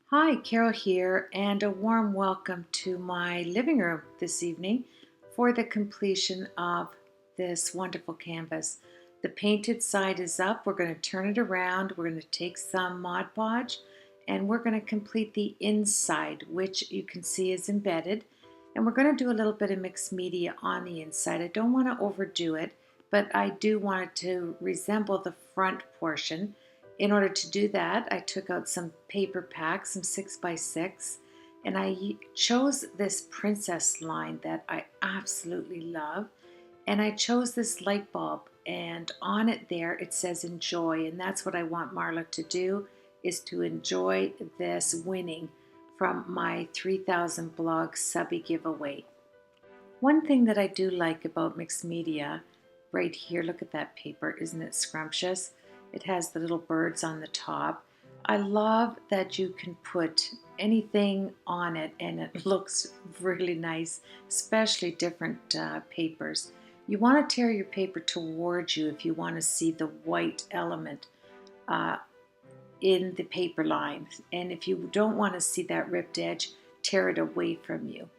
Hi, Carol here, and a warm welcome to my living room this evening for the completion of this wonderful canvas. The painted side is up. We're going to turn it around. We're going to take some Mod Podge and we're going to complete the inside, which you can see is embedded. And we're going to do a little bit of mixed media on the inside. I don't want to overdo it, but I do want it to resemble the front portion. In order to do that, I took out some paper packs, some 6x6, and I chose this princess line that I absolutely love. And I chose this light bulb, and on it there it says enjoy, and that's what I want Marla to do, is to enjoy this winning from my 3000 blog subby giveaway. One thing that I do like about mixed media, right here, look at that paper, isn't it scrumptious? It has the little birds on the top. I love that you can put anything on it and it looks really nice, especially different papers. You want to tear your paper towards you if you want to see the white element uh, in the paper line. And if you don't want to see that ripped edge, tear it away from you.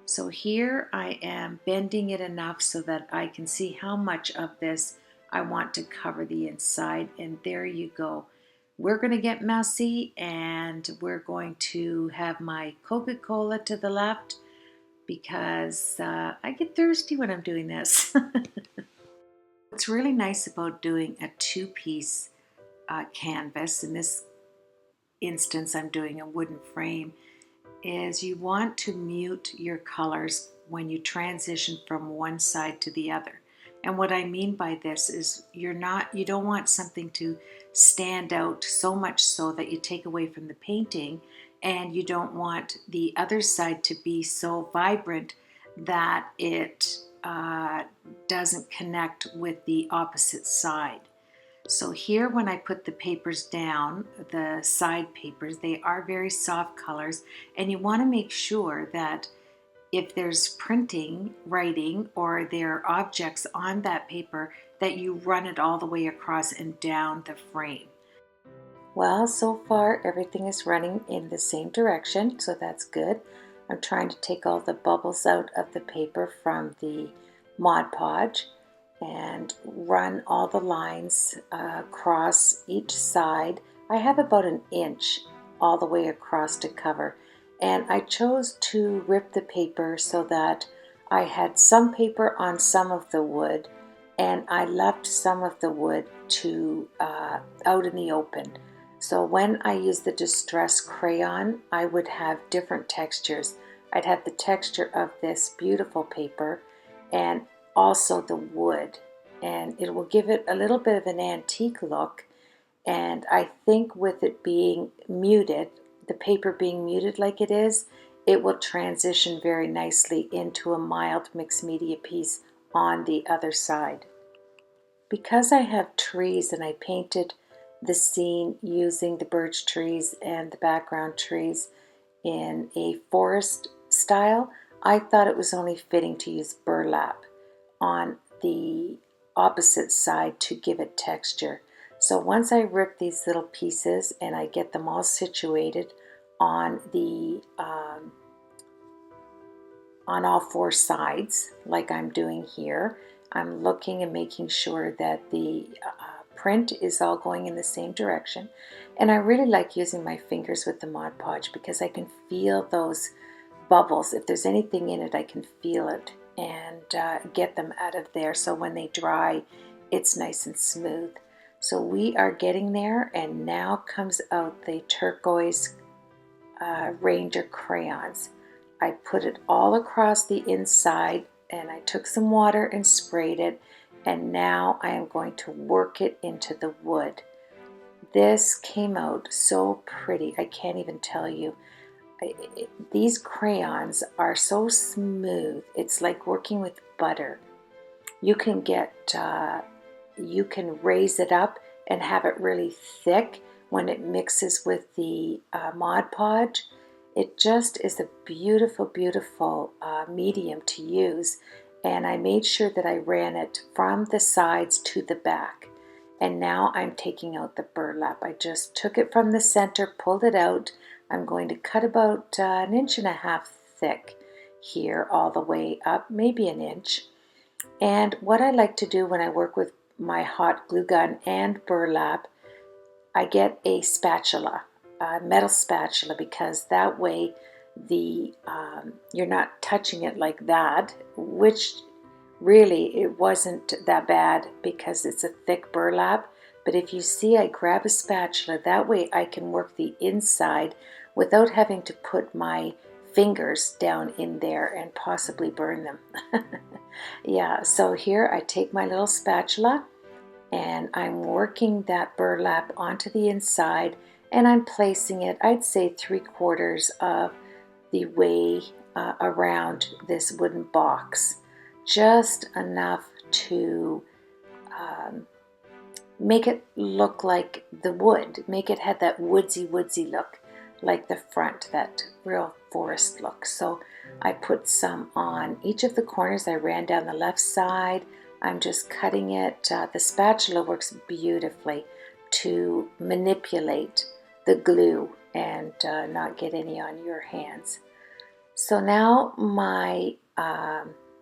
So here I am bending it enough so that I can see how much of this I want to cover the inside, and there you go. We're going to get messy, and we're going to have my Coca-Cola to the left because I get thirsty when I'm doing this. What's really nice about doing a two-piece canvas, in this instance I'm doing a wooden frame, is you want to mute your colors when you transition from one side to the other. And what I mean by this is you don't want something to stand out so much so that you take away from the painting, and you don't want the other side to be so vibrant that it doesn't connect with the opposite side. So here, when I put the papers down, the side papers, they are very soft colors, and you want to make sure that if there's printing, writing, or there are objects on that paper, that you run it all the way across and down the frame. Well, so far everything is running in the same direction, so that's good. I'm trying to take all the bubbles out of the paper from the Mod Podge and run all the lines across each side. I have about an inch all the way across to cover, and I chose to rip the paper so that I had some paper on some of the wood, and I left some of the wood to out in the open. So when I use the Distress Crayon, I would have different textures. I'd have the texture of this beautiful paper and also the wood, and it will give it a little bit of an antique look. And I think with it being muted, the paper being muted like it is, it will transition very nicely into a mild mixed media piece on the other side. Because I have trees and I painted the scene using the birch trees and the background trees in a forest style, I thought it was only fitting to use burlap on the opposite side to give it texture. So once I rip these little pieces and I get them all situated on the on all four sides, like I'm doing here, I'm looking and making sure that the print is all going in the same direction. And I really like using my fingers with the Mod Podge because I can feel those bubbles. If there's anything in it, I can feel it and get them out of there, so when they dry, it's nice and smooth. So we are getting there, and now comes out the turquoise Ranger crayons. I put it all across the inside, and I took some water and sprayed it, and now I am going to work it into the wood. This came out so pretty, I can't even tell you. These crayons are so smooth. It's like working with butter. You can you can raise it up and have it really thick when it mixes with the Mod Podge. It just is a beautiful, beautiful medium to use. And I made sure that I ran it from the sides to the back. And now I'm taking out the burlap. I just took it from the center, pulled it out. I'm going to cut about 1.5 inches thick here all the way up, maybe an inch. And what I like to do when I work with my hot glue gun and burlap, I get a spatula, a metal spatula, because that way you're not touching it like that, which really it wasn't that bad because it's a thick burlap. But if you see, I grab a spatula, that way I can work the inside without having to put my fingers down in there and possibly burn them. Yeah, so here I take my little spatula and I'm working that burlap onto the inside, and I'm placing it, I'd say 3/4 of the way around this wooden box, just enough to make it look like the wood, make it have that woodsy look, like the front, that real forest look. So I put some on each of the corners. I ran down the left side. I'm just cutting it. The spatula works beautifully to manipulate the glue and not get any on your hands. So now my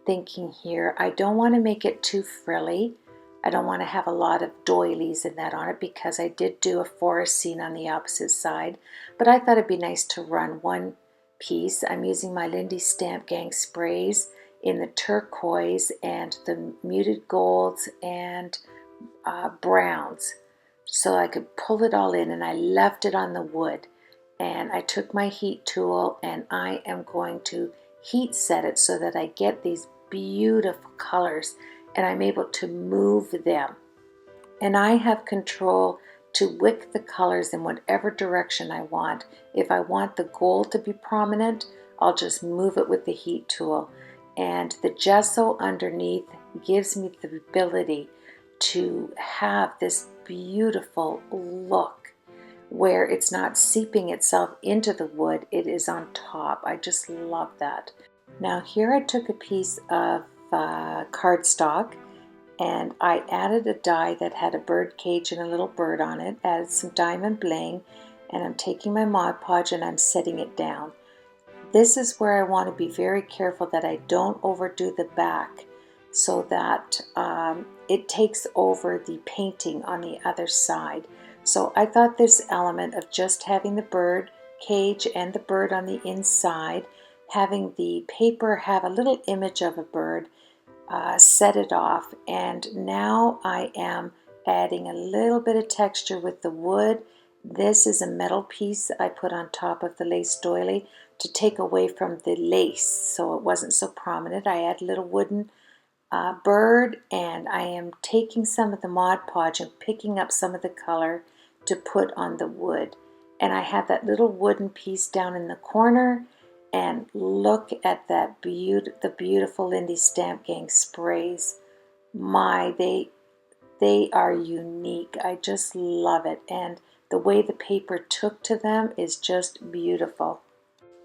thinking here, I don't want to make it too frilly. I don't want to have a lot of doilies and that on it because I did do a forest scene on the opposite side, but I thought it'd be nice to run one piece. I'm using my Lindy Stamp Gang sprays in the turquoise and the muted golds and browns, so I could pull it all in, and I left it on the wood. And I took my heat tool and I am going to heat set it so that I get these beautiful colors and I'm able to move them. And I have control to wick the colors in whatever direction I want. If I want the gold to be prominent, I'll just move it with the heat tool. And the gesso underneath gives me the ability to have this beautiful look where it's not seeping itself into the wood, it is on top. I just love that. Now here I took a piece of cardstock and I added a die that had a bird cage and a little bird on it, added some diamond bling, and I'm taking my Mod Podge and I'm setting it down. This is where I want to be very careful that I don't overdo the back so that it takes over the painting on the other side. So I thought this element of just having the bird cage and the bird on the inside, having the paper have a little image of a bird, set it off. And now I am adding a little bit of texture with the wood. This is a metal piece that I put on top of the lace doily to take away from the lace so it wasn't so prominent. I add a little wooden bird, and I am taking some of the Mod Podge and picking up some of the color to put on the wood. And I have that little wooden piece down in the corner, and look at that the beautiful Lindy Stamp Gang sprays. They are unique. I just love it, and the way the paper took to them is just beautiful.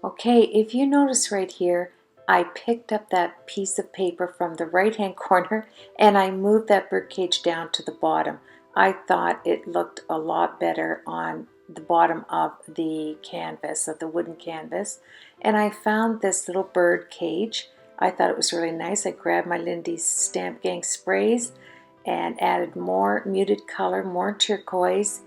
Okay, if you notice right here, I picked up that piece of paper from the right hand corner and I moved that birdcage down to the bottom. I thought it looked a lot better on the bottom of the canvas, of the wooden canvas. And I found this little bird cage. I thought it was really nice. I grabbed my Lindy Stamp Gang sprays and added more muted color, more turquoise,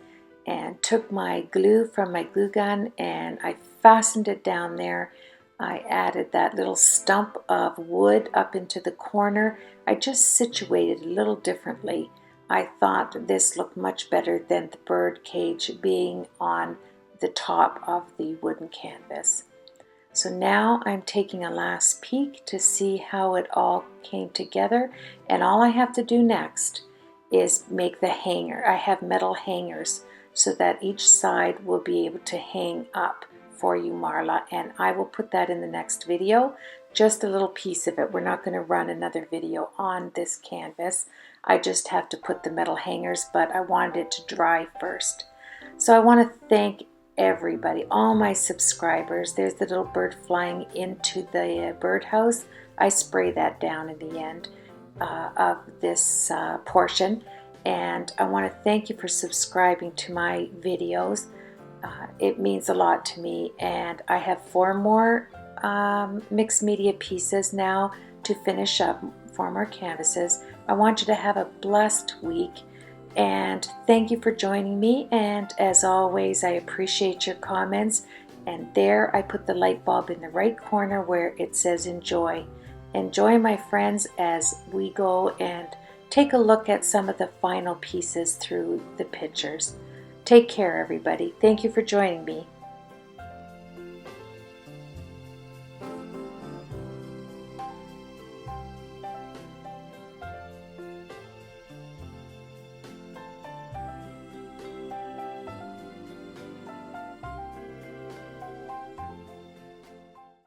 and took my glue from my glue gun and I fastened it down there. I added that little stump of wood up into the corner. I just situated a little differently. I thought this looked much better than the bird cage being on the top of the wooden canvas. So now I'm taking a last peek to see how it all came together, and all I have to do next is make the hanger. I have metal hangers so that each side will be able to hang up for you, Marla, and I will put that in the next video, just a little piece of it. We're not going to run another video on this canvas. I just have to put the metal hangers, but I wanted it to dry first. So I want to thank everybody, all my subscribers. There's the little bird flying into the birdhouse. I spray that down in the end of this portion. and I want to thank you for subscribing to my videos. It means a lot to me, and I have 4 more mixed media pieces now to finish up, 4 more canvases. I want you to have a blessed week, and thank you for joining me. And as always, I appreciate your comments. And there I put the light bulb in the right corner where it says enjoy. Enjoy, my friends, as we go and take a look at some of the final pieces through the pictures. Take care, everybody. Thank you for joining me.